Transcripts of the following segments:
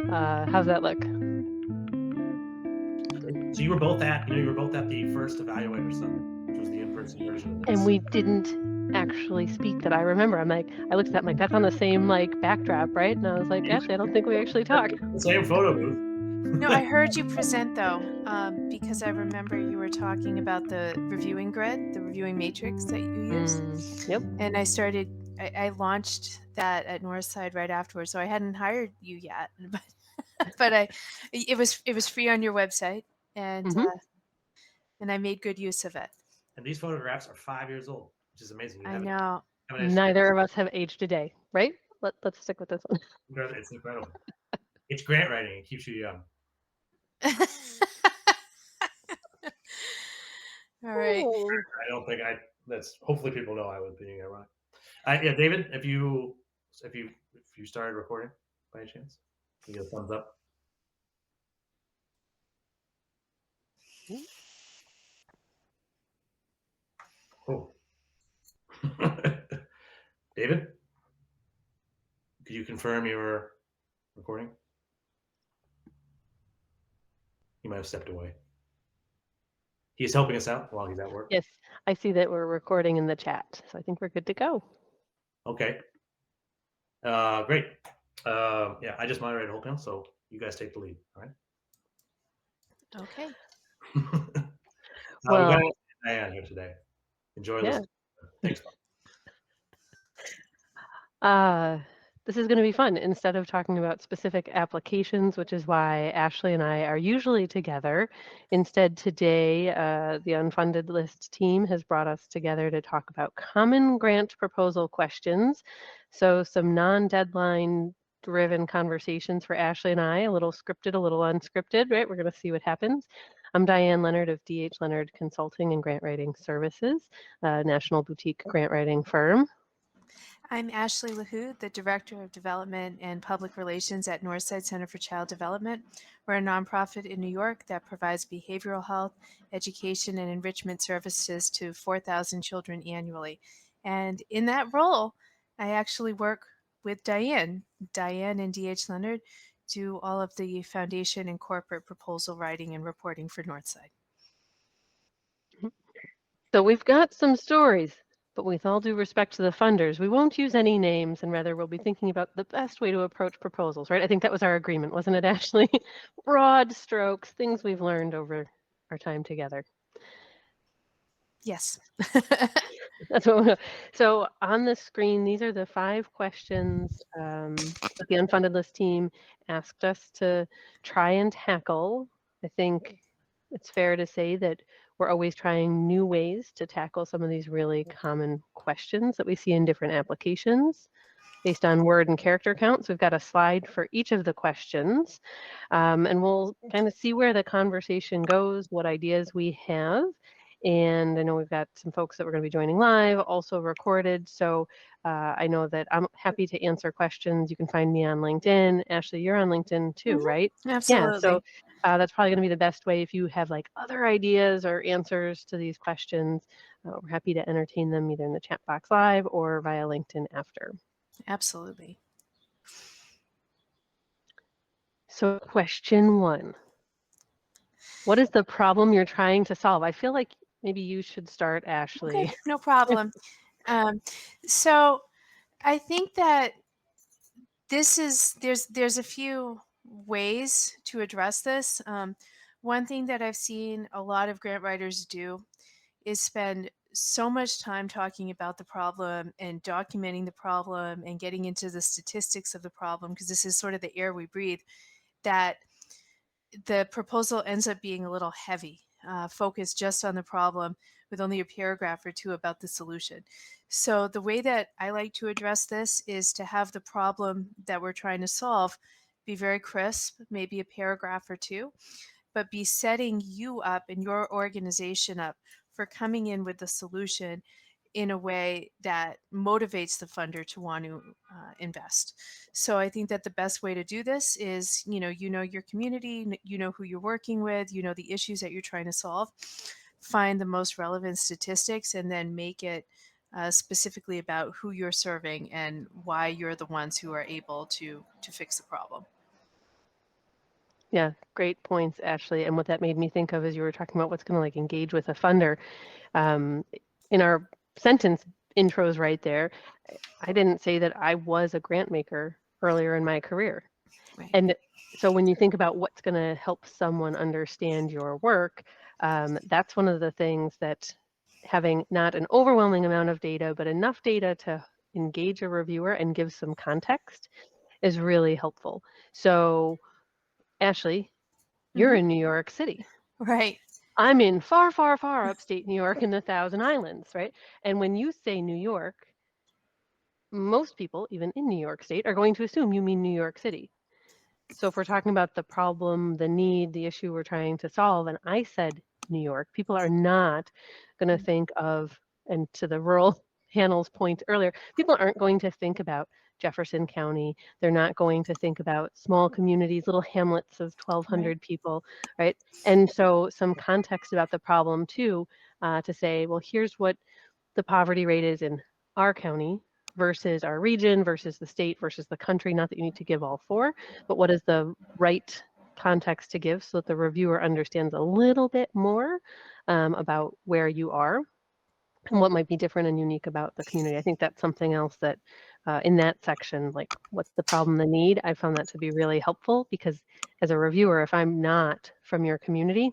How's that look? So you were both at the first Evaluator Summit, which was the in-person version of And this. we didn't actually speak that I remember. I looked at that, I'm like, that's on the same like backdrop, right? And I was like, Ashley, I don't think we actually talked. The same photo booth. No, I heard you present though, because I remember you were talking about the reviewing grid, the reviewing matrix that you use, Yep. and I launched that at Northside right afterwards. So I hadn't hired you yet, but it was free on your website, and hmm and I made good use of it. And these photographs are 5 years old, which is amazing. You I haven't know. haven't aged. Neither of us have aged a day, right? Let's stick with this one. It's incredible. It's grant writing. It keeps you young. All right. Oh. I don't think I. That's hopefully people know I was being ironic. Yeah, David, if you started recording by any chance, can you get a thumbs up? Oh, David, could you confirm you were recording? He might have stepped away. He's helping us out while he's at work. Yes, I see that we're recording in the chat, so I think we're good to go. Okay. Great. Yeah, I just moderated the whole panel, so you guys take the lead. All right. Okay. We've got Well, Diane here today. Enjoy yeah. listening. Thanks. Uh, this is going to be fun. Instead of talking about specific applications, which is why Ashley and I are usually together, instead today, the Unfunded List team has brought us together to talk about common grant proposal questions. So some non-deadline driven conversations for Ashley and I, a little scripted, a little unscripted, right? We're going to see what happens. I'm Diane Leonard of DH Leonard Consulting and Grant Writing Services, a national boutique grant writing firm. I'm Ashley LaHoo, the Director of Development and Public Relations at Northside Center for Child Development. We're a nonprofit in New York that provides behavioral health, education, and enrichment services to 4,000 children annually. And in that role, I actually work with Diane. Diane and DH Leonard do all of the foundation and corporate proposal writing and reporting for Northside. So we've got some stories, but with all due respect to the funders, we won't use any names and rather we'll be thinking about the best way to approach proposals, right? I think that was our agreement, wasn't it, Ashley? Broad strokes, things we've learned over our time together. Yes. That's what so on the screen, these are the 5 questions that the Unfunded List team asked us to try and tackle. I think it's fair to say that we're always trying new ways to tackle some of these really common questions that we see in different applications based on word and character counts. We've got a slide for each of the questions, and we'll kind of see where the conversation goes, what ideas we have. And I know we've got some folks that we're going to be joining live, also recorded. So I know that I'm happy to answer questions. You can find me on LinkedIn. Ashley, you're on LinkedIn too, right? Yeah. So Absolutely. that's probably going to be the best way if you have like other ideas or answers to these questions. We're happy to entertain them either in the chat box live or via LinkedIn after. Absolutely. So question 1. What is the problem you're trying to solve? I feel like maybe you should start, Okay, Ashley. no problem. Um, so I think that there's a few ways to address this. One thing that I've seen a lot of grant writers do is spend so much time talking about the problem and documenting the problem and getting into the statistics of the problem, because this is sort of the air we breathe, that the proposal ends up being a little heavy, focused just on the problem with only a paragraph or two about the solution. So, the way that I like to address this is to have the problem that we're trying to solve be very crisp, maybe a paragraph or two, but be setting you up and your organization up for coming in with the solution in a way that motivates the funder to want to invest. So I think that the best way to do this is, your community, you know who you're working with, you know the issues that you're trying to solve, find the most relevant statistics, and then make it specifically about who you're serving and why you're the ones who are able to fix the problem. Yeah, great points, Ashley. And what that made me think of is you were talking about what's going to like engage with a funder. Um, in our sentence intros right there, I didn't say that I was a grant maker earlier in my career. Right. And so when you think about what's going to help someone understand your work, that's one of the things that having not an overwhelming amount of data, but enough data to engage a reviewer and give some context is really helpful. So, Ashley, you're Hmm. in New York City. Right. I'm in far, far, far upstate New York in the Thousand Islands, right? And when you say New York, most people, even in New York State, are going to assume you mean New York City. So if we're talking about the problem, the need, the issue we're trying to solve, and I said New York, people are not going to think of, and to the rural panel's point earlier, people aren't going to think about Jefferson County. They're not going to think about small communities, little hamlets of Right. 1,200 people, right? And so some context about the problem too, to say, well, here's what the poverty rate is in our county versus our region versus the state versus the country. Not that you need to give all four, but what is the right context to give so that the reviewer understands a little bit more about where you are and what might be different and unique about the community. I think that's something else that in that section, like what's the problem, the need, I found that to be really helpful because as a reviewer, if I'm not from your community,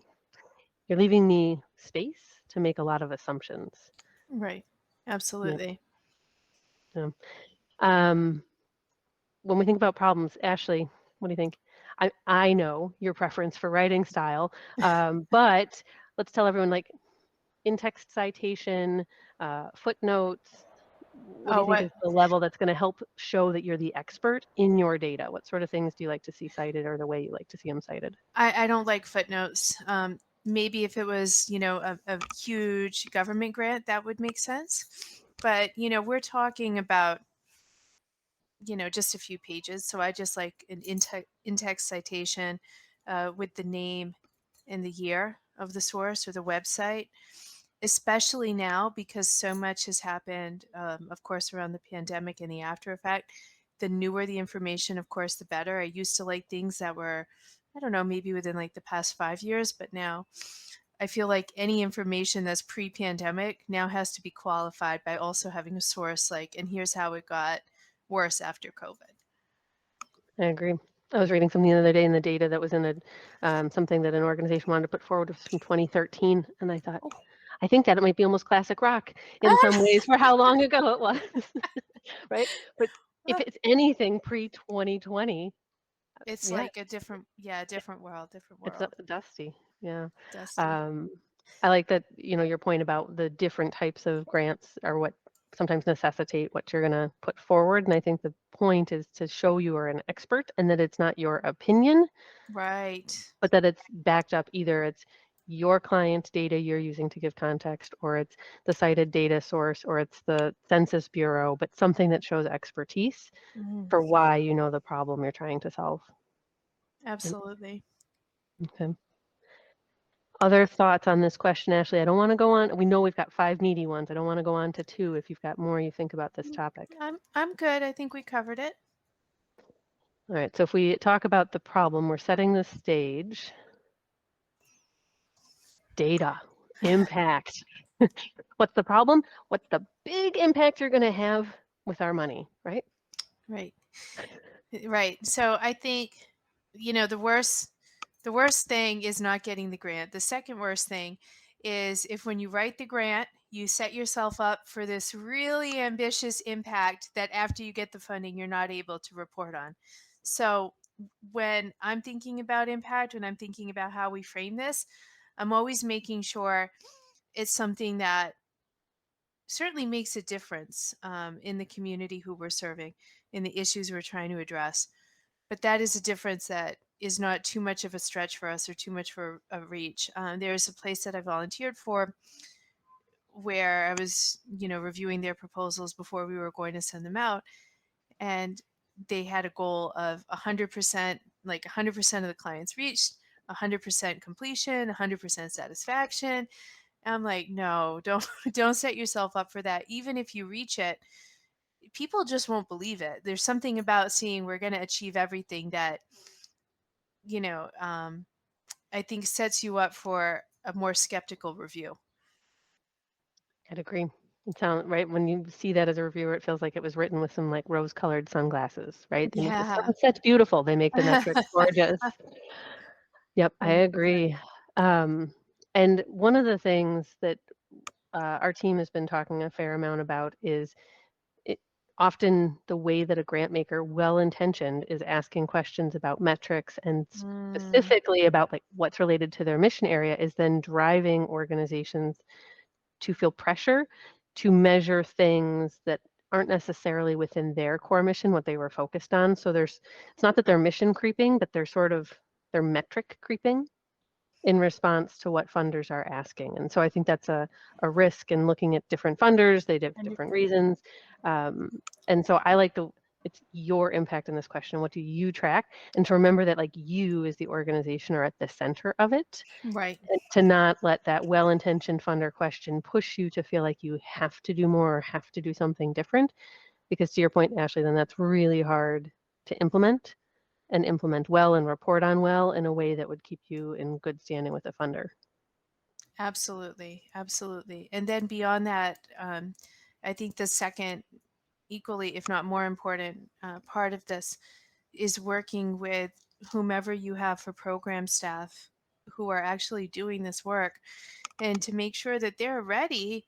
you're leaving me space to make a lot of assumptions. Right. Yeah. Absolutely. Yeah. Um, when we think about problems, Ashley, what do you think? I know your preference for writing style, but let's tell everyone like in-text citation, footnotes. What do Oh, you think what is the level that's going to help show that you're the expert in your data? What sort of things do you like to see cited or the way you like to see them cited? I don't like footnotes. Maybe if it was, a huge government grant, that would make sense. But, we're talking about, just a few pages. So I just like an in-text citation with the name and the year of the source or the website, especially now because so much has happened, of course, around the pandemic and the after effect. The newer the information, of course, the better. I used to like things that were, I don't know, maybe within like the past 5 years, but now I feel like any information that's pre pandemic now has to be qualified by also having a source like, and here's how it got worse after COVID. I agree. I was reading something the other day in the data that was in something that an organization wanted to put forward was from 2013, and I thought, I think that it might be almost classic rock in some ways for how long ago it was, right? But if it's anything pre-2020, It's yeah, like a different, yeah, different world, different it's world. dusty. Yeah. Dusty. Um, I like that, your point about the different types of grants are what sometimes necessitate what you're going to put forward. And I think the point is to show you are an expert and that it's not your opinion, Right. but that it's backed up. Either it's your client data you're using to give context, or it's the cited data source, or it's the Census Bureau, but something that shows expertise Mhm. for why you know the problem you're trying to solve. Yep. Absolutely. Okay. Other thoughts on this question, Ashley? I don't want to go on. We know we've got 5 meaty ones. I don't want to go on to 2 if you've got more you think about this topic. I'm good. I think we covered it. All right, so if we talk about the problem, we're setting the stage. Data, impact. What's the problem? What's the big impact you're going to have with our money, right? Right. Right. So I think, the worst thing is not getting the grant. The second worst thing is if when you write the grant, you set yourself up for this really ambitious impact that after you get the funding, you're not able to report on. So when I'm thinking about impact, when I'm thinking about how we frame this, I'm always making sure it's something that certainly makes a difference in the community who we're serving, in the issues we're trying to address. But that is a difference that is not too much of a stretch for us or too much for a reach. There's a place that I volunteered for where I was, reviewing their proposals before we were going to send them out. And they had a goal of 100%, like 100% of the clients reached, 100% completion, 100% satisfaction. I'm like, no, don't don't set yourself up for that. Even if you reach it, people just won't believe it. There's something about seeing we're going to achieve everything that I think sets you up for a more skeptical review. I'd agree. It sounds right when you see that as a reviewer, it feels like it was written with some like rose-colored sunglasses, right? They make the Yeah. sunsets beautiful. They make the metrics gorgeous. Yep, I 100%. agree. And one of the things that our team has been talking a fair amount about is it, often the way that a grant maker, well-intentioned, is asking questions about metrics and Mm, specifically about like what's related to their mission area is then driving organizations to feel pressure to measure things that aren't necessarily within their core mission, what they were focused on. So it's not that they're mission creeping, but they're metric creeping in response to what funders are asking. And so I think that's a risk in looking at different funders. They have different 100%. reasons. Um, and so I like it's your impact in this question. What do you track? And to remember that like you as the organization are at the center of it, Right. and to not let that well-intentioned funder question push you to feel like you have to do more or have to do something different. Because to your point, Ashley, then that's really hard to implement and implement well and report on well in a way that would keep you in good standing with a funder. Absolutely. Absolutely. And then beyond that, I think the second, equally, if not more important, part of this is working with whomever you have for program staff who are actually doing this work, and to make sure that they're ready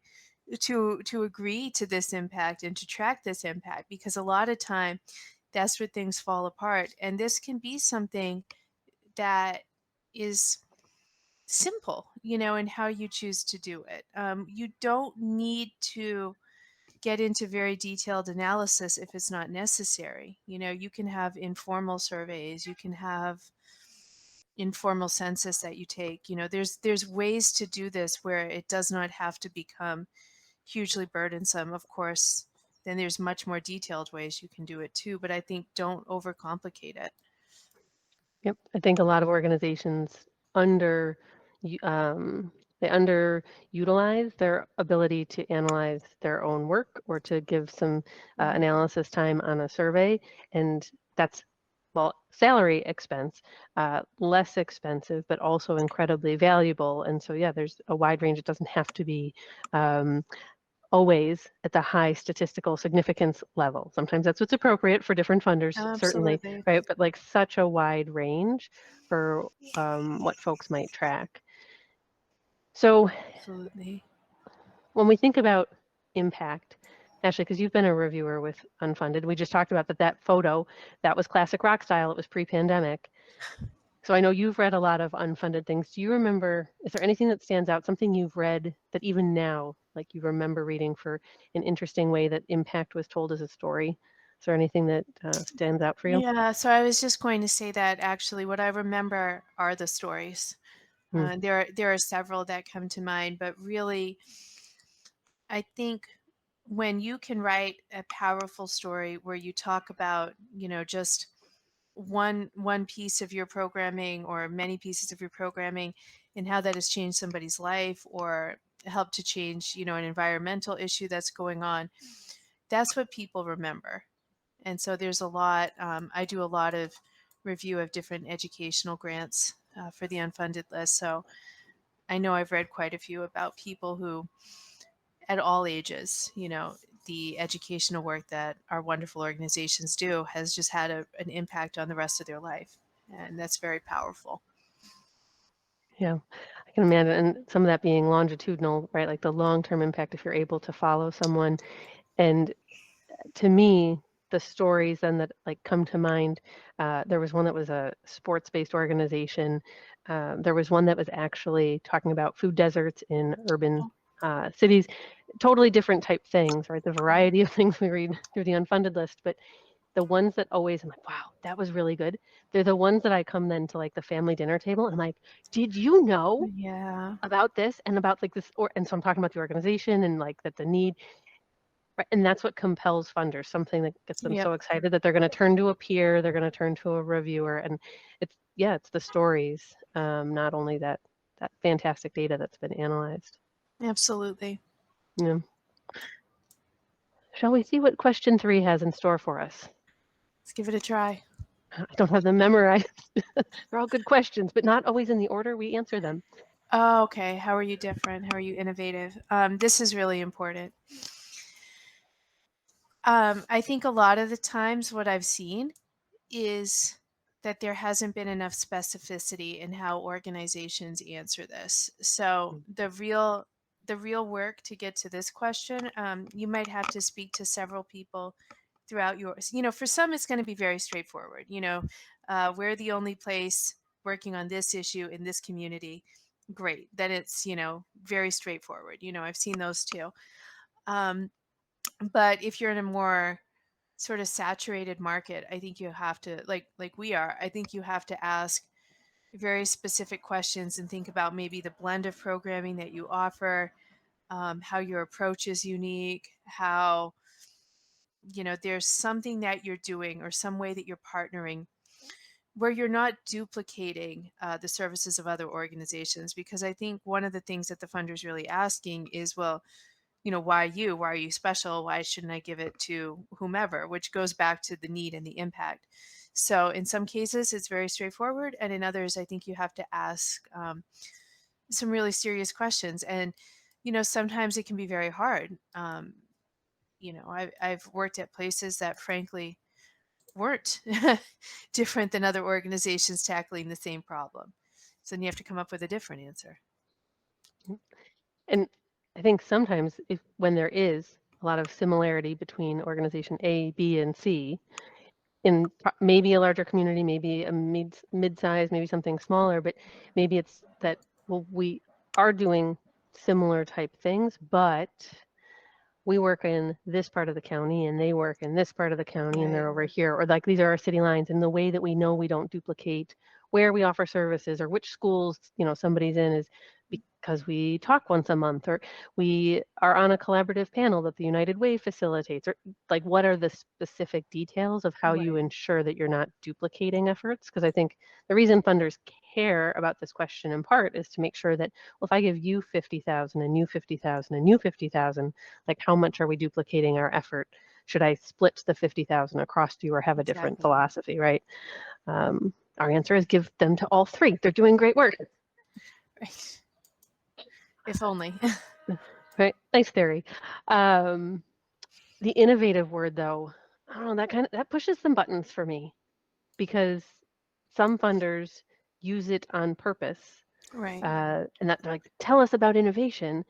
to agree to this impact and to track this impact, because a lot of time that's where things fall apart. And this can be something that is simple, in how you choose to do it. You don't need to get into very detailed analysis if it's not necessary. You can have informal surveys, you can have informal census that you take. There's ways to do this where it does not have to become hugely burdensome. Of course, then there's much more detailed ways you can do it too, but I think don't overcomplicate it. Yep, I think a lot of organizations under u- um, they underutilize their ability to analyze their own work or to give some Right. analysis time on a survey, and that's well, salary expense, less expensive, but also incredibly valuable. And so, yeah, there's a wide range. It doesn't have to be um, always at the high statistical significance level. Sometimes that's what's appropriate for different funders, certainly, Absolutely. right? But like such a wide range for what folks might track. So Absolutely. when we think about impact, Ashley, because you've been a reviewer with unfunded, we just talked about that photo, that was classic rock style. It was pre-pandemic. So I know you've read a lot of unfunded things. Do you remember, is there anything that stands out, something you've read that even now, like you remember reading for an interesting way that impact was told as a story? Is there anything that stands out for you? Yeah, so I was just going to say that actually what I remember are the stories. Hmm. There are several that come to mind, but really, I think when you can write a powerful story where you talk about, just one piece of your programming or many pieces of your programming and how that has changed somebody's life or helped to change, an environmental issue that's going on, that's what people remember. And so there's a lot. I do a lot of review of different educational grants for the unfunded list. So I know I've read quite a few about people who, at all ages, the educational work that our wonderful organizations do has just had an impact on the rest of their life. And that's very powerful. Yeah, I can imagine, and some of that being longitudinal, right? Like the long-term impact if you're able to follow someone. And to me, the stories then that like come to mind, there was one that was a sports-based organization. There was one that was actually talking about food deserts in urban cities, totally different type things, right? The Right. variety of things we read through the unfunded list, but the ones that always I'm like, wow, that was really good. They're the ones that I come then to like the family dinner table and I'm like, did you know Yeah. about this and about like this? Or and so I'm talking about the organization and like that the need. Right, and that's what compels funders, something that gets them Yep. so excited that they're going to turn to a peer, they're going to turn to a reviewer, and it's the stories, not only that fantastic data that's been analyzed. Absolutely. Yeah. Shall we see what question 3 has in store for us? Let's give it a try. I don't have them memorized. They're all good questions, but not always in the order we answer them. Oh, okay. How are you different? How are you innovative? This is really important. I think a lot of the times what I've seen is that there hasn't been enough specificity in how organizations answer this. So the real work to get to this question, you might have to speak to several people throughout yours. For some, it's going to be very straightforward. We're the only place working on this issue in this community. Great. Then it's, very straightforward. I've seen those too. But if you're in a more sort of saturated market, I think you have to, like we are, I think you have to ask very specific questions and think about maybe the blend of programming that you offer, how your approach is unique, how there's something that you're doing or some way that you're partnering where you're not duplicating the services of other organizations. Because I think one of the things that the funder is really asking is, well, why you? Why are you special? Why shouldn't I give it to whomever? Which goes back to the need and the impact. So in some cases, it's very straightforward. And in others, I think you have to ask some really serious questions. And, sometimes it can be very hard. I've worked at places that frankly weren't different than other organizations tackling the same problem. So then you have to come up with a different answer. And I think sometimes when there is a lot of similarity between organization A, B, and C, in maybe a larger community, maybe a mid-size, maybe something smaller, but maybe it's that, well, we are doing similar type things, but we work in this part of the county and they work in this part of the county and they're Right. over here, or like these are our city lines, and the way that we know we don't duplicate where we offer services or which schools somebody's in is because we talk once a month, or we are on a collaborative panel that the United Way facilitates, or like what are the specific details of how you Right. ensure that you're not duplicating efforts. Because I think the reason funders care about this question in part is to make sure that, well, if I give you 50,000 and you 50,000 and you 50,000, like how much are we duplicating our effort? Should I split the 50,000 across you or have a different Exactly. philosophy, right? Our answer is give them to all three. They're doing great work. Right. If only. Right, nice theory. The innovative word, though, I don't know, that pushes some buttons for me, because some funders use it on purpose, Right. and that they're like, tell us about innovation,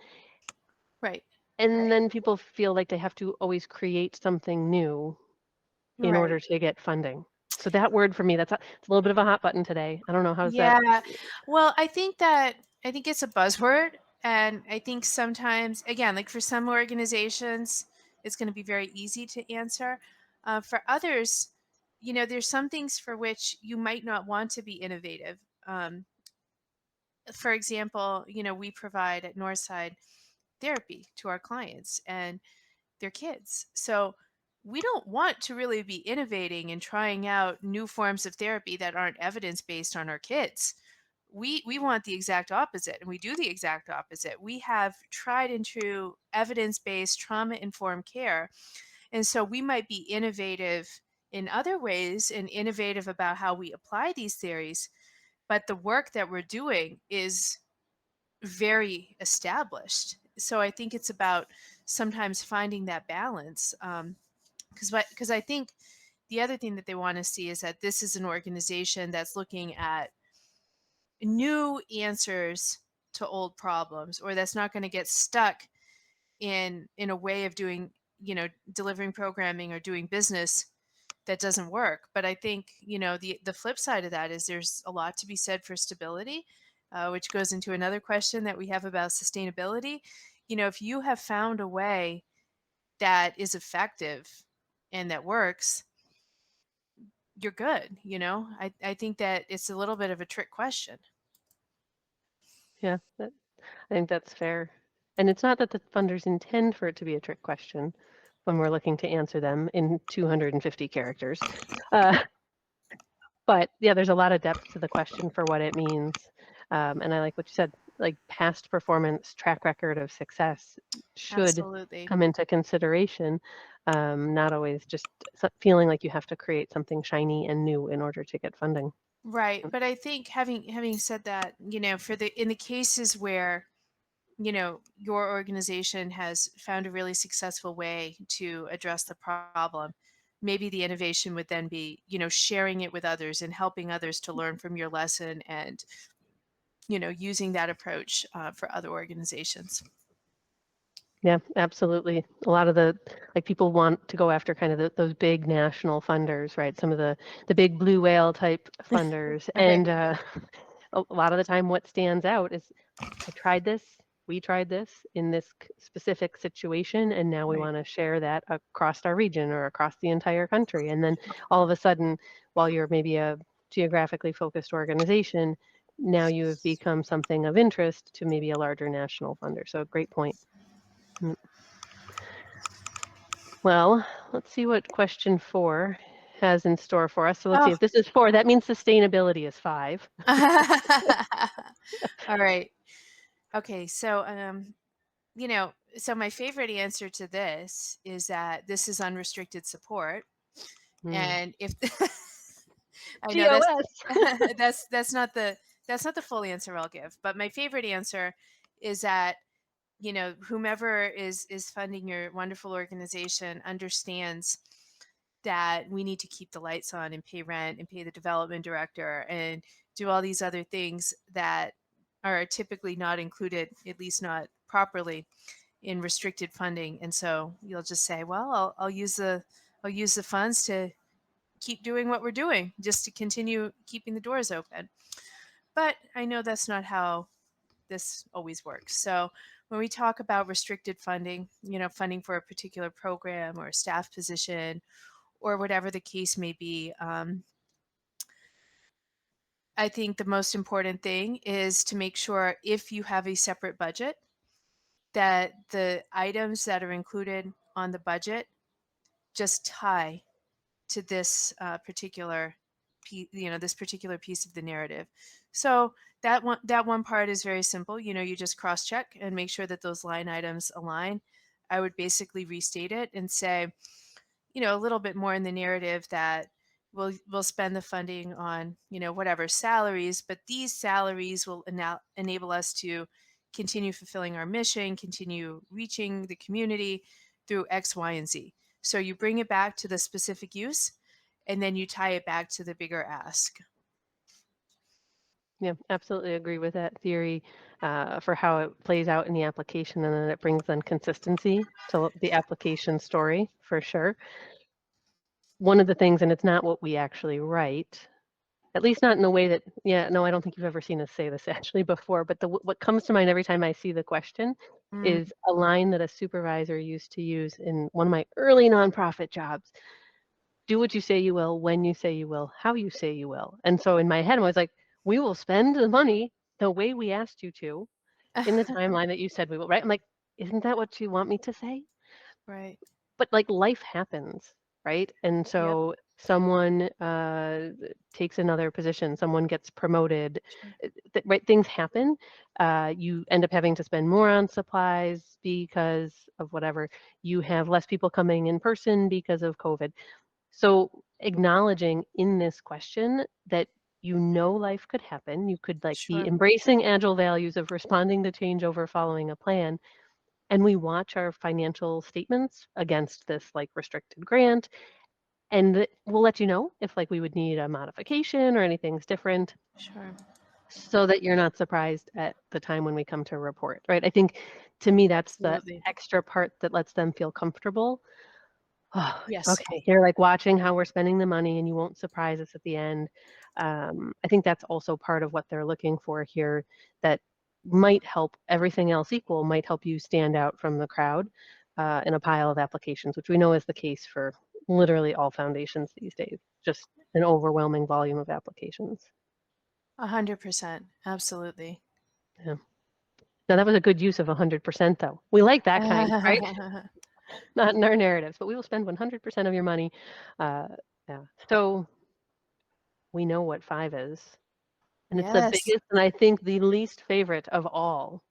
Right. and then people feel like they have to always create something new in Right. order to get funding. So that word for me, it's a little bit of a hot button today. I don't know, how's that? Yeah. Well, I think it's a buzzword. And I think sometimes, again, like for some organizations, it's going to be very easy to answer. For others, there's some things for which you might not want to be innovative. For example, we provide at Northside therapy to our clients and their kids. So we don't want to really be innovating and trying out new forms of therapy that aren't evidence based on our kids. We want the exact opposite, and we do the exact opposite. We have tried and true evidence based trauma informed care. And so we might be innovative in other ways and innovative about how we apply these theories, but the work that we're doing is very established. So I think it's about sometimes finding that balance. Because I think the other thing that they want to see is that this is an organization that's looking at new answers to old problems, or that's not going to get stuck in a way of doing, delivering programming or doing business that doesn't work. But I think, the flip side of that is there's a lot to be said for stability, which goes into another question that we have about sustainability. If you have found a way that is effective and that works, you're good. I think that it's a little bit of a trick question. Yeah, I think that's fair. And it's not that the funders intend for it to be a trick question when we're looking to answer them in 250 characters. But yeah, there's a lot of depth to the question for what it means. And I like what you said. like past performance, track record of success should Absolutely. come into consideration. Not always just feeling like you have to create something shiny and new in order to get funding. Right. But I think having said that, for the in the cases where, your organization has found a really successful way to address the problem, maybe the innovation would then be, sharing it with others and helping others to learn from your lesson and, using that approach for other organizations. Yeah, absolutely. A lot of the people want to go after kind of those big national funders, right? Some of the big blue whale type funders, Right. and a lot of the time, what stands out is I tried this, we tried this in this specific situation, and now we Right. want to share that across our region or across the entire country. And then all of a sudden, while you're maybe a geographically focused organization, now you have become something of interest to maybe a larger national funder. So great point. Mm. Well, let's see what question 4 has in store for us. So let's see, Oh. if this is 4, that means sustainability is 5. All right. Okay. So, so my favorite answer to this is that this is unrestricted support. Mm. And if I know TOS. that's not the full answer I'll give, but my favorite answer is that whomever is funding your wonderful organization understands that we need to keep the lights on and pay rent and pay the development director and do all these other things that are typically not included, at least not properly, in restricted funding. And so you'll just say, well, I'll use the funds to keep doing what we're doing, just to continue keeping the doors open. But I know that's not how this always works. So when we talk about restricted funding, funding for a particular program or a staff position or whatever the case may be, I think the most important thing is to make sure, if you have a separate budget, that the items that are included on the budget just tie to this particular this particular piece of the narrative. So that one part is very simple. You just cross check and make sure that those line items align. I would basically restate it and say, a little bit more in the narrative that we'll spend the funding on, whatever salaries, but these salaries will enable us to continue fulfilling our mission, continue reaching the community through X, Y, and Z. So you bring it back to the specific use, and then you tie it back to the bigger ask. Yeah, absolutely agree with that theory for how it plays out in the application, and then it brings in consistency to the application story for sure. One of the things, and it's not what we actually write, at least not in the way that, yeah, no, I don't think you've ever seen us say this actually before, but what comes to mind every time I see the question Mm, is a line that a supervisor used to use in one of my early nonprofit jobs. Do what you say you will, when you say you will, how you say you will. And so in my head, I was like, we will spend the money the way we asked you to in the timeline that you said we will, right? I'm like, isn't that what you want me to say? right. But like life happens, right? And Yep. so someone takes another position, someone gets promoted, Sure. right? Things happen. You end up having to spend more on supplies because of whatever. You have less people coming in person because of COVID. So acknowledging in this question that life could happen, you could like be Sure. embracing agile values of responding to change over following a plan, and we watch our financial statements against this like restricted grant, and we'll let you know if like we would need a modification or anything's different, Sure. so that you're not surprised at the time when we come to report, right? I think to me that's the Absolutely. extra part that lets them feel comfortable. Oh, Yes. okay. You're like watching how we're spending the money and you won't surprise us at the end. I think that's also part of what they're looking for here, that might help, everything else equal, might help you stand out from the crowd in a pile of applications, which we know is the case for literally all foundations these days, just an overwhelming volume of applications. 100%. Absolutely. Yeah. Now that was a good use of 100% though. We like that kind, right? Not in our narratives, but we will spend 100% of your money. Yeah. So we know what 5 is. And it's the Yes. biggest and I think the least favorite of all.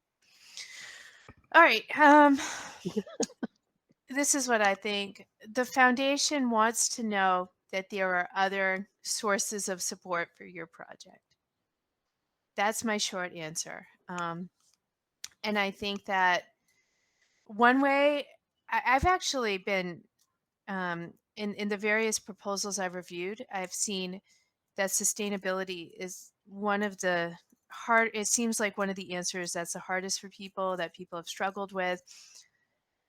All right. This is what I think. The foundation wants to know that there are other sources of support for your project. That's my short answer. And I think that one way I've actually been in the various proposals I've reviewed, I've seen that sustainability is one of the hard. It seems like one of the answers that's the hardest for people that people have struggled with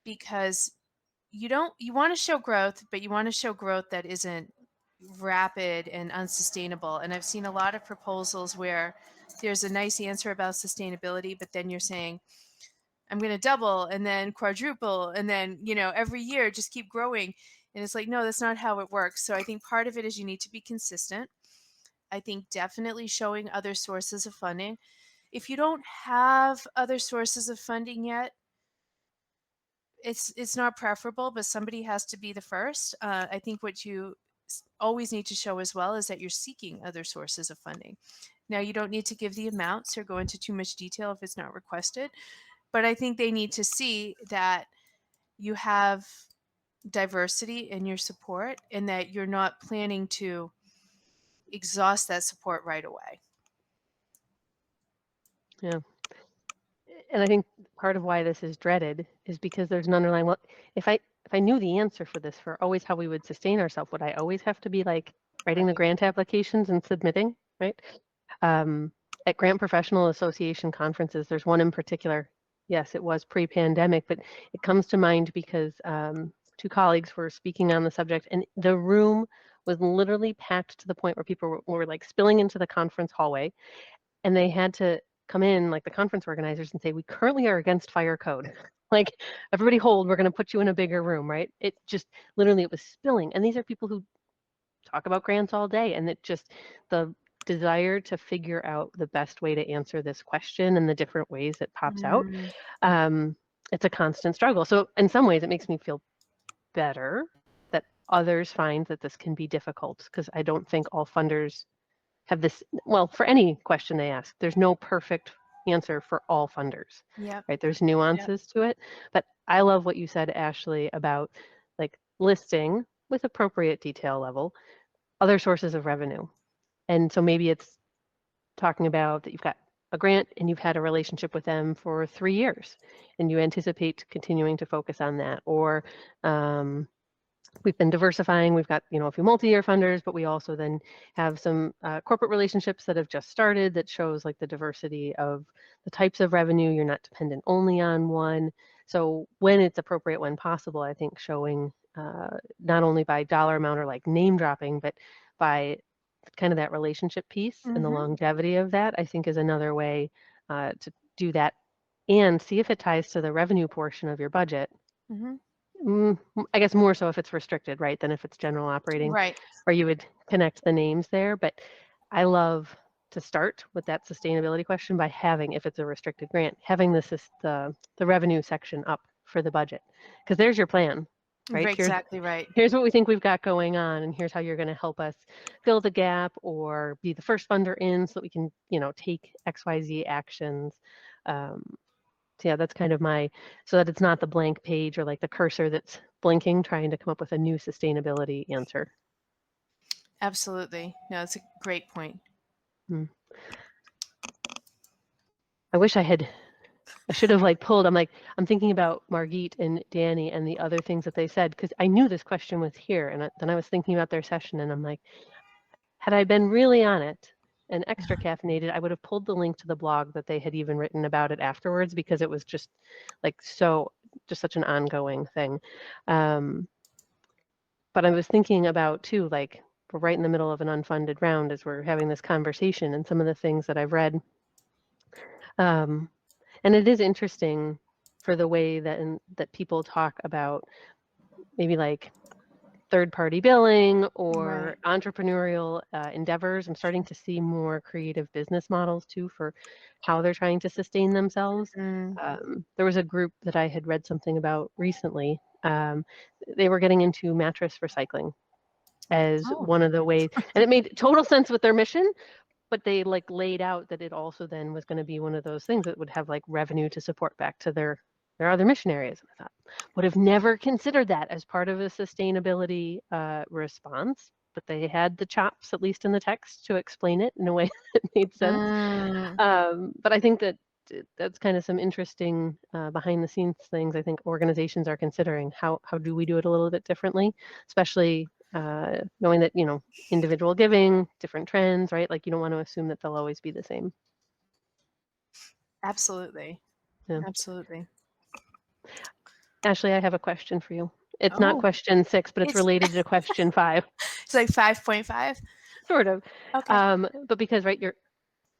because you want to show growth, but you want to show growth that isn't rapid and unsustainable. And I've seen a lot of proposals where there's a nice answer about sustainability, but then you're saying, I'm going to double and then quadruple and then, every year just keep growing. And it's like, no, that's not how it works. So I think part of it is you need to be consistent. I think definitely showing other sources of funding. If you don't have other sources of funding yet, it's not preferable, but somebody has to be the first. I think what you always need to show as well is that you're seeking other sources of funding. Now, you don't need to give the amounts or go into too much detail if it's not requested, but I think they need to see that you have diversity in your support and that you're not planning to exhaust that support right away. Yeah. And I think part of why this is dreaded is because there's an underlying, well, if I knew the answer for this, for always how we would sustain ourselves, would I always have to be like writing the Right. grant applications and submitting, right? At Grant Professional Association conferences, there's one in particular. Yes, it was pre-pandemic, but it comes to mind because two colleagues were speaking on the subject, and the room was literally packed to the point where people were like spilling into the conference hallway, and they had to come in, like the conference organizers, and say, we currently are against fire code. Like, everybody hold, we're going to put you in a bigger room, right? It just literally, it was spilling. And these are people who talk about grants all day, and it just, the desire to figure out the best way to answer this question and the different ways it pops out, it's a constant struggle. So in some ways, it makes me feel better that others find that this can be difficult, because I don't think all funders have this, well, for any question they ask, there's no perfect answer for all funders, Yep. right? There's nuances to it. But I love what you said, Ashley, about like listing with appropriate detail level other sources of revenue. And so maybe it's talking about that you've got a grant and you've had a relationship with them for 3 years and you anticipate continuing to focus on that. Or we've been diversifying. We've got, a few multi-year funders, but we also then have some corporate relationships that have just started that shows like the diversity of the types of revenue. You're not dependent only on one. So when it's appropriate, when possible, I think showing not only by dollar amount or like name dropping, but by kind of that relationship piece and the longevity of that, I think is another way to do that and see if it ties to the revenue portion of your budget. I guess more so if it's restricted, right, than if it's general operating, Right. or you would connect the names there. But I love to start with that sustainability question by having, if it's a restricted grant, having the revenue section up for the budget, because there's your plan, right? Exactly right. Here's what we think we've got going on, and here's how you're going to help us fill the gap or be the first funder in so that we can, take XYZ actions. So yeah, that's kind of so that it's not the blank page or like the cursor that's blinking, trying to come up with a new sustainability answer. Absolutely. No, that's a great point. I wish I should have like pulled, I'm thinking about Margit and Danny and the other things that they said, because I knew this question was here. And then I was thinking about their session and I'm like, had I been really on it and extra caffeinated, I would have pulled the link to the blog that they had even written about it afterwards, because it was just like just such an ongoing thing. But I was thinking about too, like we're right in the middle of an unfunded round as we're having this conversation, and some of the things that I've read. And it is interesting for the way that people talk about maybe like third-party billing or entrepreneurial endeavors. I'm starting to see more creative business models too for how they're trying to sustain themselves. There was a group that I had read something about recently. They were getting into mattress recycling as one of the ways, and it made total sense with their mission, but they like laid out that it also then was going to be one of those things that would have like revenue to support back to their other mission areas. And I thought, would have never considered that as part of a sustainability response, but they had the chops, at least in the text, to explain it in a way that made sense. But I think that that's kind of some interesting behind the scenes things I think organizations are considering. How do we do it a little bit differently, especially knowing that, you know, individual giving, different trends, right? Like you don't want to assume that they'll always be the same. Absolutely. Yeah. Absolutely. Ashley, I have a question for you. It's not Oh, question 6, but it's it's related to question 5, it's like 5.5. sort of. Okay. But because, right, you're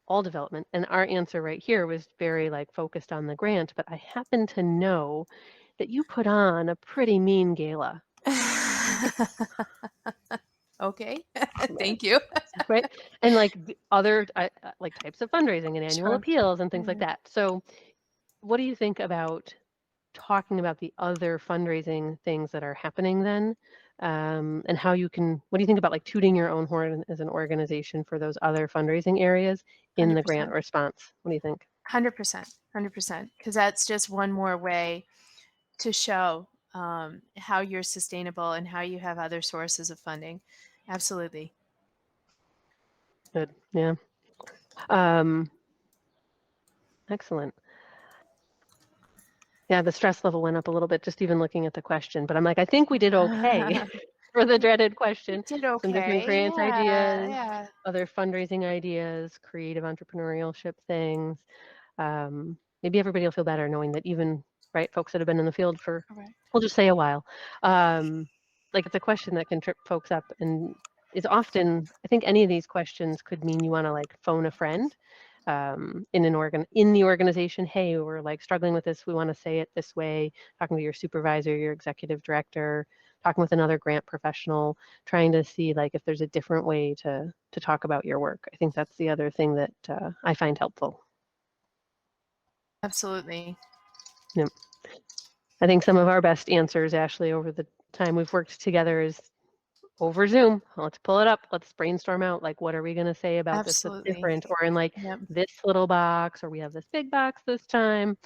all development, and our answer right here was very like focused on the grant, but I happen to know that you put on a pretty mean gala, Okay. Thank you. right? And like other like types of fundraising and annual Sure. appeals and things like Yeah. that. So what do you think about talking about the other fundraising things that are happening then, and how you can, what do you think about like tooting your own horn as an organization for those other fundraising areas in the grant 100%. response? What do you think? 100%. 100%. Because that's just one more way to show how you're sustainable and how you have other sources of funding. Absolutely. Good. Yeah. Excellent. Yeah, the stress level went up a little bit just even looking at the question, but I'm like, I think we did okay for the dreaded question. Did Some different okay. grant Yeah. ideas, Yeah. other fundraising ideas, creative entrepreneurship things. Maybe everybody will feel better knowing that even, right, folks that have been in the field for, All right. we'll just say a while, like it's a question that can trip folks up and is often, I think any of these questions could mean you want to like phone a friend in the organization. Hey, we're like struggling with this. We want to say it this way. Talking to your supervisor, your executive director, talking with another grant professional, trying to see like if there's a different way to talk about your work. I think that's the other thing that I find helpful. Absolutely. Yep. I think some of our best answers, Ashley, over the time we've worked together is over Zoom. Let's pull it up. Let's brainstorm out like what are we going to say about this that's Absolutely. different, or in like Yep. this little box, or we have this big box this time.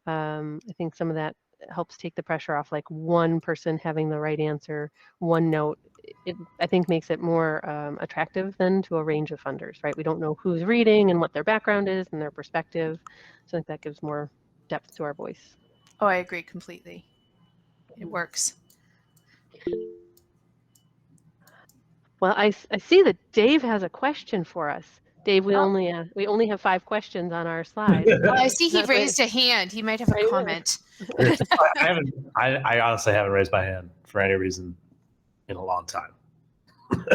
I think some of that helps take the pressure off. Like one person having the right answer, one note. It I think makes it more attractive than to a range of funders, right? We don't know who's reading and what their background is and their perspective. So I think that gives more depth to our voice. Oh, I agree completely. It works. Well, I see that Dave has a question for us. Dave, we Oh, only have 5 questions on our slide. I see he Not very- raised a hand. He might have a Right. comment. I honestly haven't raised my hand for any reason in a long time. But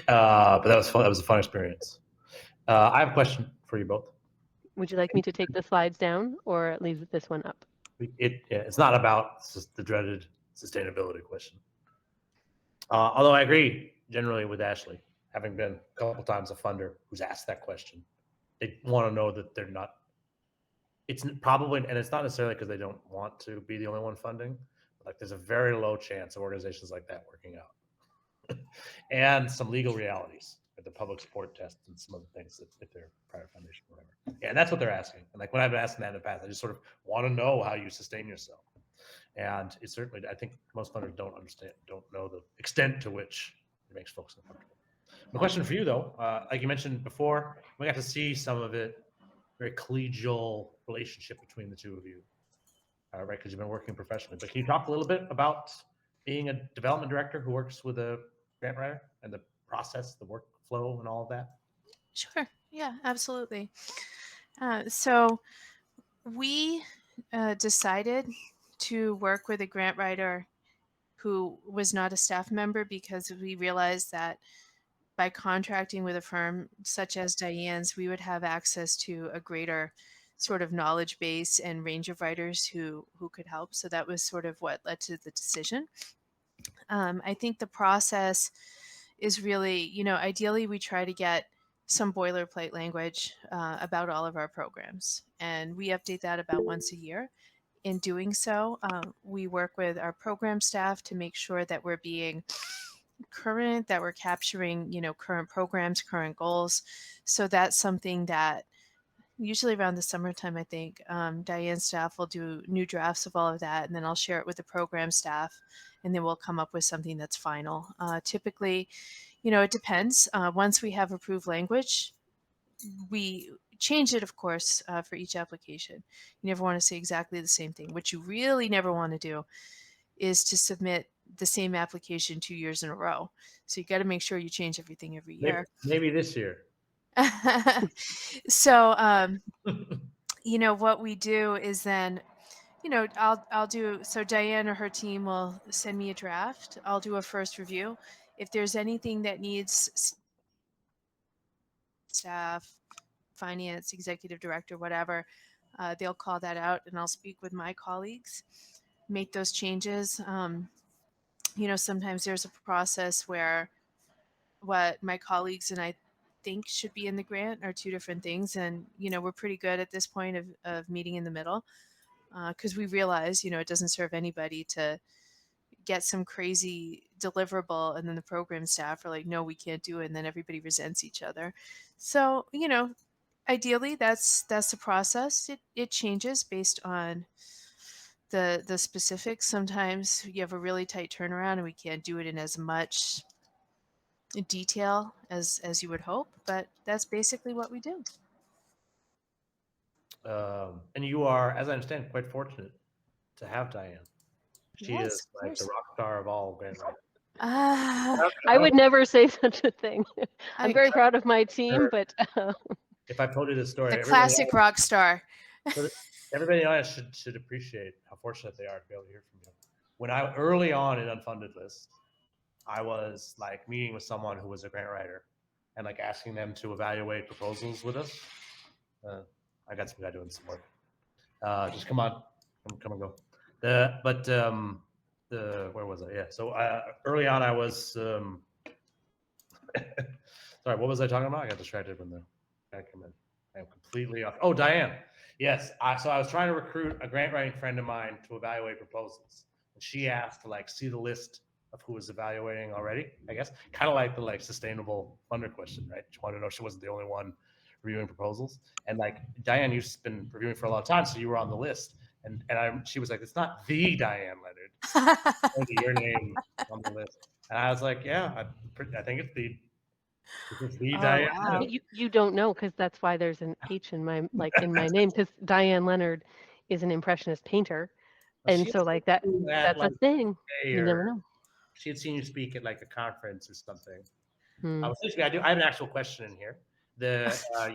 that was fun. That was a fun experience. I have a question for you both. Would you like me to take the slides down or leave this one up? It's not about the dreaded sustainability question. Although I agree generally with Ashley, having been a couple times a funder who's asked that question. They want to know that they're not, it's probably, and it's not necessarily because they don't want to be the only one funding, but like there's a very low chance of organizations like that working out. And some legal realities, like the public support test and some other things that if they're private foundation or whatever. Yeah, and that's what they're asking. And like when I've been asking that in the past, I just sort of want to know how you sustain yourself. And it's certainly, I think most funders don't know the extent to which it makes folks uncomfortable. The question for you though, like you mentioned before, we got to see some of it, very collegial relationship between the two of you, right? Because you've been working professionally. But can you talk a little bit about being a development director who works with a grant writer and the process, the workflow, and all of that? Sure. Yeah, absolutely. So we decided to work with a grant writer who was not a staff member because we realized that by contracting with a firm such as Diane's, we would have access to a greater sort of knowledge base and range of writers who could help. So that was sort of what led to the decision. I think the process is really, ideally we try to get some boilerplate language about all of our programs, and we update that about once a year. In doing so, we work with our program staff to make sure that we're being current, that we're capturing, current programs, current goals. So that's something that usually around the summertime, I think, Diane's staff will do new drafts of all of that, and then I'll share it with the program staff, and then we'll come up with something that's final. Typically, it depends. Once we have approved language, we change it, of course, for each application. You never want to say exactly the same thing. What you really never want to do is to submit the same application 2 years in a row. So you got to make sure you change everything every year. Maybe this year. So, what we do is then, I'll do, so Diane or her team will send me a draft. I'll do a first review. If there's anything that needs staff, finance, executive director, whatever, they'll call that out, and I'll speak with my colleagues, make those changes. Sometimes there's a process where what my colleagues and I think should be in the grant are two different things. And, we're pretty good at this point of meeting in the middle, because we realize, it doesn't serve anybody to get some crazy deliverable and then the program staff are like, no, we can't do it. And then everybody resents each other. So, ideally that's the process. It changes based on the specifics. Sometimes you have a really tight turnaround and we can't do it in as much detail as you would hope, but that's basically what we do. And you are, as I understand, quite fortunate to have Diane. She Yes, is of like course. the rock star of all grant writers. I would never say such a thing. I'm I- very proud of my team, but If I told you this story, the classic rock star. everybody in the audience should appreciate how fortunate they are to be able to hear from you. When I early on in Unfunded List, I was like meeting with someone who was a grant writer and like asking them to evaluate proposals with us. I got some guy doing some work. Just come on, come and go. Where was I? Yeah. So early on, I was. Sorry, what was I talking about? I got distracted when the guy came in. I am completely off. Oh, Diane. Yes. So I was trying to recruit a grant writing friend of mine to evaluate proposals, and she asked to like see the list of who was evaluating already. I guess kind of like the like sustainable funder question, right? She wanted to know she wasn't the only one reviewing proposals, and like Diane, you've been reviewing for a long time, so you were on the list. And she was like, it's not the Diane Leonard. Your name on the list. And I was like, yeah, I think it's the Diane. Wow. you don't know, because that's why there's an H in my name, because Diane Leonard is an impressionist painter, and so like that's a thing. You never know. She had seen you speak at like a conference or something. Hmm. I have an actual question in here.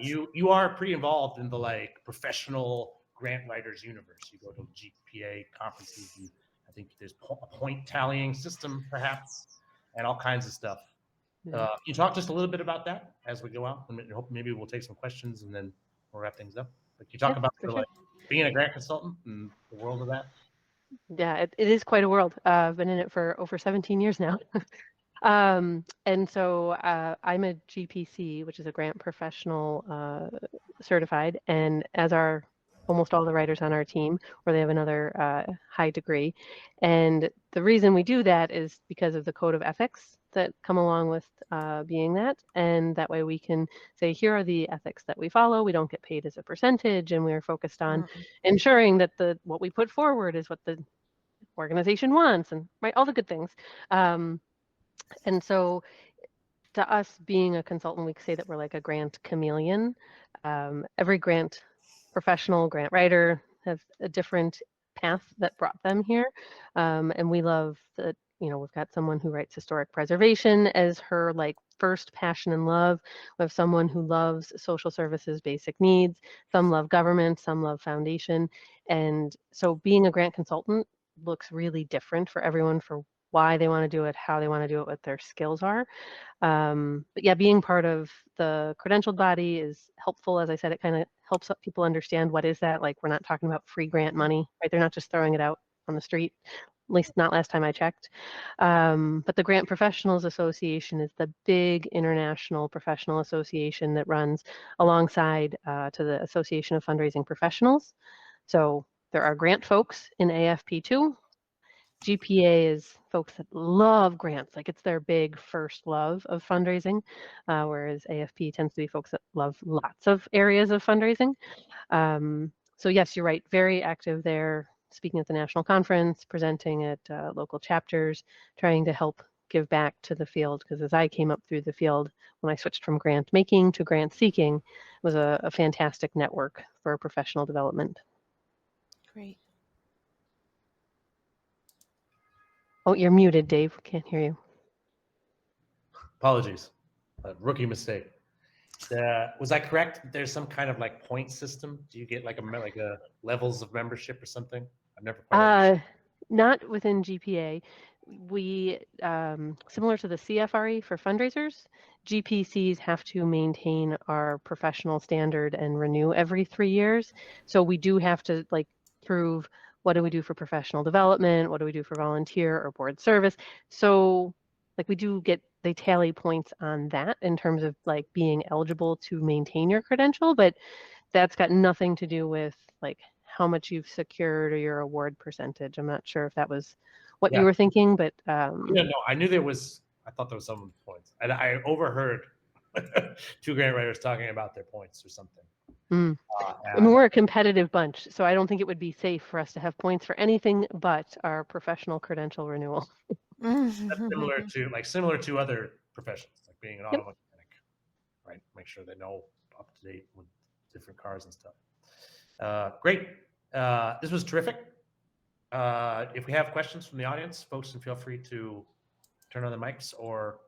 You are pretty involved in the like professional grant writers universe. You go to GPA conferences. I think there's a point tallying system, perhaps, and all kinds of stuff. Yeah. Can you talk just a little bit about that as we go out? And maybe we'll take some questions and then we'll wrap things up. But can you talk about sure. like being a grant consultant and the world of that? Yeah, it is quite a world. I've been in it for over 17 years now. And so I'm a GPC, which is a grant professional certified, and as are almost all the writers on our team, or they have another high degree. And the reason we do that is because of the code of ethics that come along with being that. And that way we can say, here are the ethics that we follow. We don't get paid as a percentage, and we're focused on ensuring that what we put forward is what the organization wants, and right, all the good things. And so to us, being a consultant, we say that we're like a grant chameleon. Every grant professional, grant writer has a different path that brought them here. And we love that, we've got someone who writes historic preservation as her like first passion and love. We have someone who loves social services, basic needs. Some love government, some love foundation. And so being a grant consultant looks really different for everyone for why they want to do it, how they want to do it, what their skills are. But yeah, being part of the credentialed body is helpful. As I said, it kind of helps people understand what is that. Like, we're not talking about free grant money, right? They're not just throwing it out on the street, at least not last time I checked. But the Grant Professionals Association is the big international professional association that runs alongside to the Association of Fundraising Professionals. So there are grant folks in AFP2. GPA is folks that love grants, like it's their big first love of fundraising, whereas AFP tends to be folks that love lots of areas of fundraising. So yes, you're right, very active there, speaking at the national conference, presenting at local chapters, trying to help give back to the field, because as I came up through the field, when I switched from grant making to grant seeking, it was a fantastic network for professional development. Great. Oh, you're muted, Dave. Can't hear you. Apologies. Rookie mistake. Was I correct? There's some kind of like point system. Do you get like a levels of membership or something? I've never quite understood. Not within GPA. We, similar to the CFRE for fundraisers, GPCs have to maintain our professional standard and renew every 3 years. So we do have to like prove, what do we do for professional development? What do we do for volunteer or board service? So like we do get, they tally points on that in terms of like being eligible to maintain your credential, but that's got nothing to do with like how much you've secured or your award percentage. I'm not sure if that was what Yeah. you were thinking, but No, I knew there was. I thought there was some points. I overheard 2 grant writers talking about their points or something. I mean, we're a competitive bunch, so I don't think it would be safe for us to have points for anything but our professional credential renewal. That's similar to other professions, like being an auto mechanic, right? Make sure they know up to date with different cars and stuff. Great. This was terrific. If we have questions from the audience, folks can feel free to turn on the mics or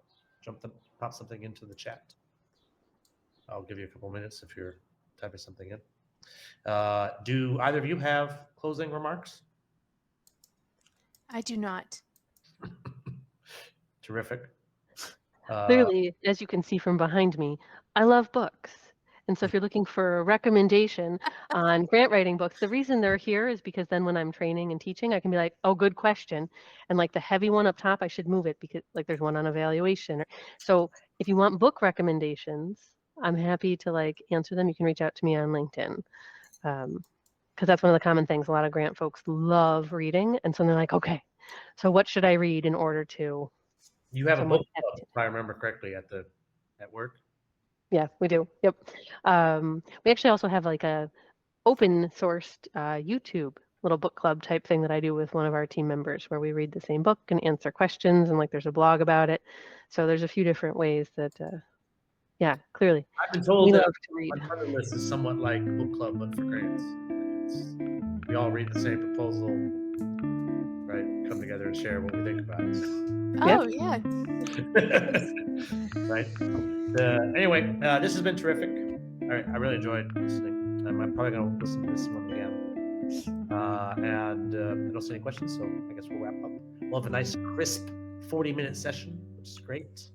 pop something into the chat. I'll give you a couple minutes if you're typing something in. Do either of you have closing remarks? I do not. Terrific. Clearly, as you can see from behind me, I love books. And so if you're looking for a recommendation on grant writing books, the reason they're here is because then when I'm training and teaching, I can be like, oh, good question. And like the heavy one up top, I should move it because like there's one on evaluation. So if you want book recommendations, I'm happy to like answer them. You can reach out to me on LinkedIn. Because that's one of the common things. A lot of grant folks love reading. And so they're like, okay, so what should I read in order to? You have a somewhat book club, if I remember correctly, at work. Yeah, we do. Yep. We actually also have like a open sourced YouTube little book club type thing that I do with one of our team members where we read the same book and answer questions, and like there's a blog about it. So there's a few different ways that, yeah, clearly I've been told we that love to read. Unfunded List is somewhat like book club, but for grants. We all read the same proposal, right? Come together and share what we think about it. Oh, yeah. Right. Anyway, this has been terrific. I really enjoyed listening. I'm probably going to listen to this one again. And I don't see any questions, so I guess we'll wrap up. We'll have a nice, crisp 40-minute session, which is great.